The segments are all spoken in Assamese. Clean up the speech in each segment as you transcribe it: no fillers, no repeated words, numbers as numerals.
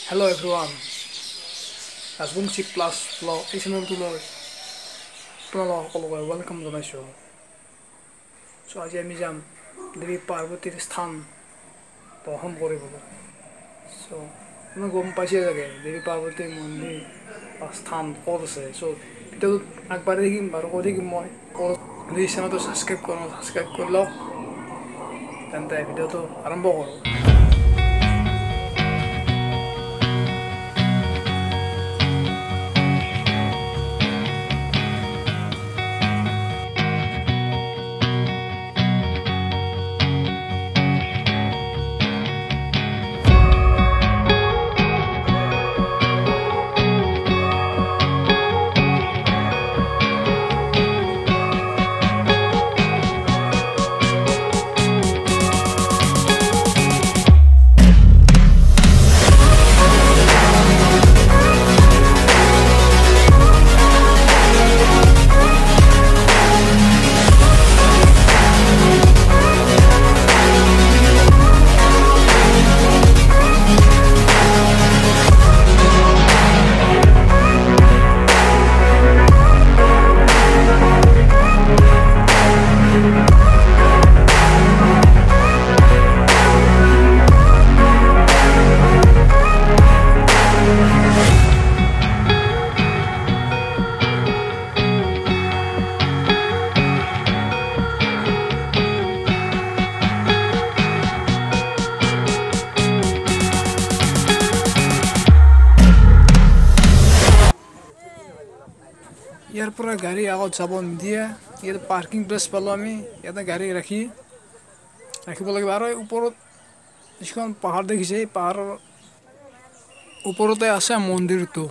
Hello everyone, Rajbongshi+vlog channel to welcome to my show. So আজি আমি যাম দেৱী পাৰ্বতীৰ স্থান দৰ্শন কৰিবলৈ। So মই গম পাইছে চাগে দেৱী পাৰ্বতীৰ মন্দিৰ বা স্থান ক'ত আছে। So ভিডিঅ'টো আগবাঢ়ি থাকিম বাৰু কৈ থাকিম মই যদি চেনেলটো ছাবস্ক্ৰাইব কৰি লওক তেন্তে ভিডিঅ'টো আৰম্ভ কৰোঁ। ইয়াৰ পৰা গাড়ী আগত যাব নিদিয়ে। ইয়াত পাৰ্কিং প্লেচ পালোঁ আমি, ইয়াতে গাড়ী ৰাখিব লাগিব। আৰু ওপৰত যিখন পাহাৰ দেখিছে এই পাহাৰৰ ওপৰতে আছে মন্দিৰটো।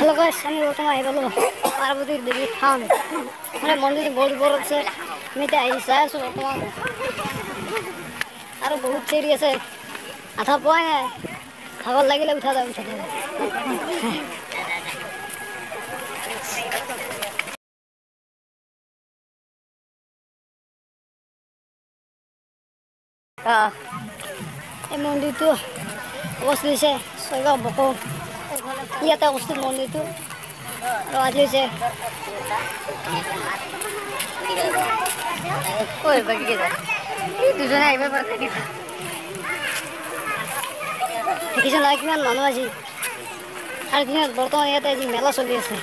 Hello guys, আমি বৰ্তমান আহি পালোঁ পাৰ্বতীৰ দেৱী থান। মানে মন্দিৰটো বহুত ওপৰত আছে। আমি এতিয়া আহি চাই আছোঁ বৰ্তমান। আৰু বহুত চিৰি আছে, আধা পোৱাই নাই। ভাগৰ লাগিলে উঠা যাব। এই মন্দিৰটো অৱস্থিত হৈছে ছয়গাঁও বকো। ইয়াতে অৱস্থিত মন্দিৰটো। আৰু আজি হৈছে দুজনে আহিব পাৰে। দেখিছে নাই কিমান মানুহ আজি। আৰু দিনত বৰ্তমান ইয়াতে আজি মেলা চলি আছে।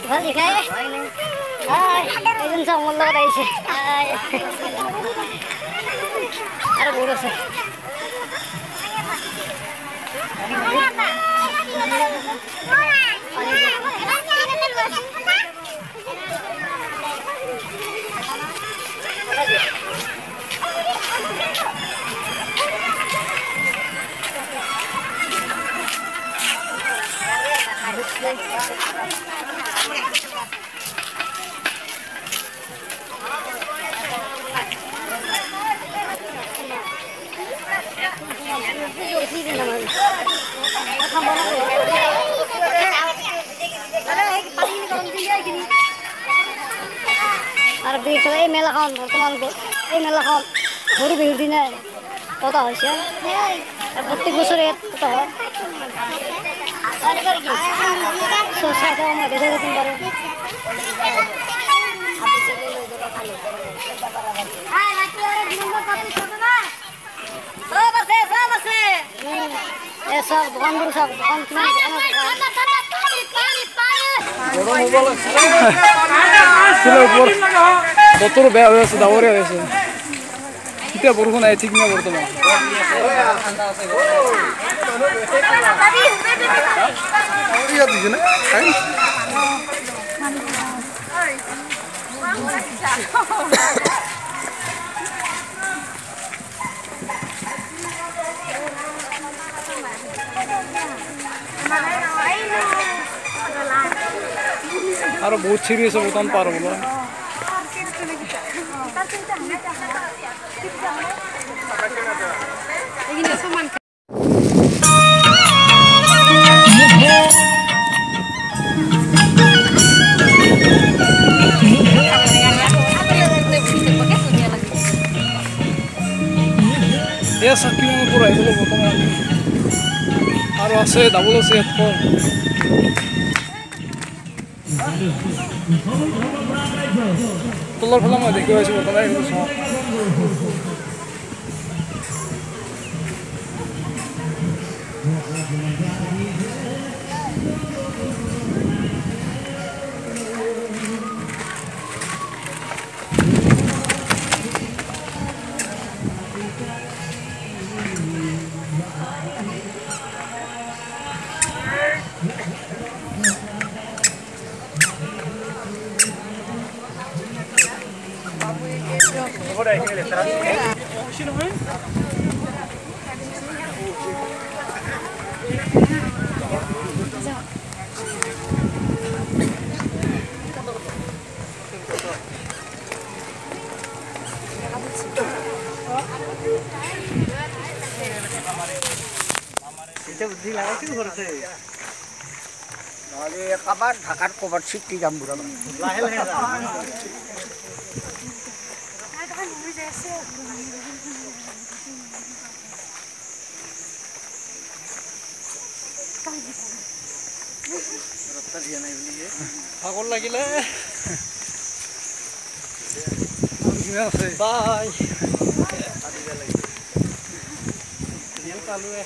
ভাল দেখাই এজন চাওঁ মোৰ লগত আহিছে। আৰু বহুত আছে। আর এই মেলাখন বর্তমান এই মেলাখন গরু বিহুর দিনে পতা হয়েছে। প্রত্যেক বছরে পতা হয়। দেখে দিতে পারে। চাওক দোকানবোৰ চাওক দোকান কিমান বতৰ বেয়া হৈ আছে ডাৱৰীয়া হৈ আছে এতিয়া বৰষুণ আহে ঠিক নাই বৰ্তমান আৰু বহুত চিৰি আছে বৰ্তমান পাৰ হ'বলৈ এয়া চাকিমানৰ পৰা আহিবলৈ বৰ্তমান আৰু আছে ডাবল আছে ইয়াত তলৰ ফালে মই দেখি পাইছোঁ বৰ্তমান এইটো চাওঁ কাবাৰ ঢাকাত কবাৰ চিটি যাম বুঢ়া লাহে লাহে ভাগৰ লাগিলে বাই পালোৱে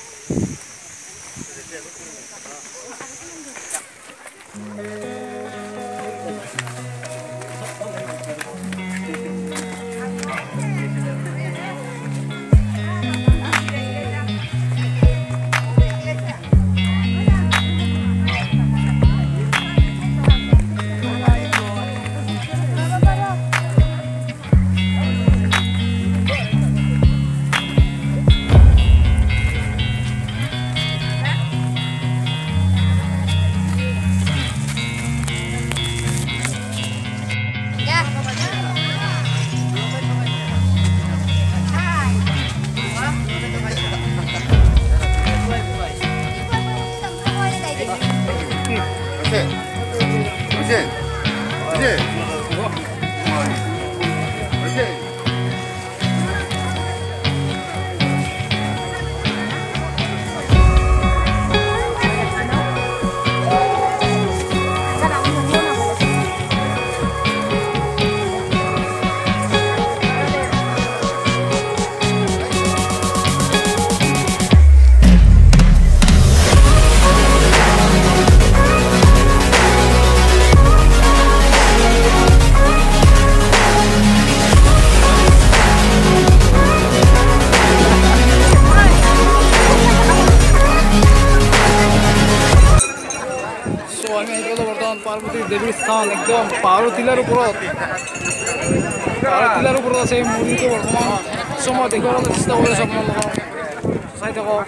পার্বতীর দেবীর স্থান একদম পাহাড় টিলার উপরত আছে এই মন্দিরটো বর্তমান সময় দেখার চেষ্টা করে আপনার চাই থাকক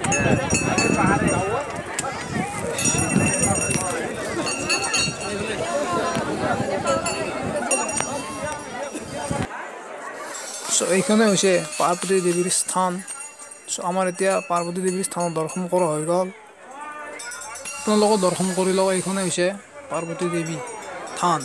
এইখানে হৈছে পার্বতী দেবীর স্থান আমার এতিয়া পার্বতী দেবীর স্থান দর্শন করা হয়ে গেল আপোনালোকে দৰ্শন কৰি লওক এইখনে হৈছে পাৰ্বতী দেৱী থান।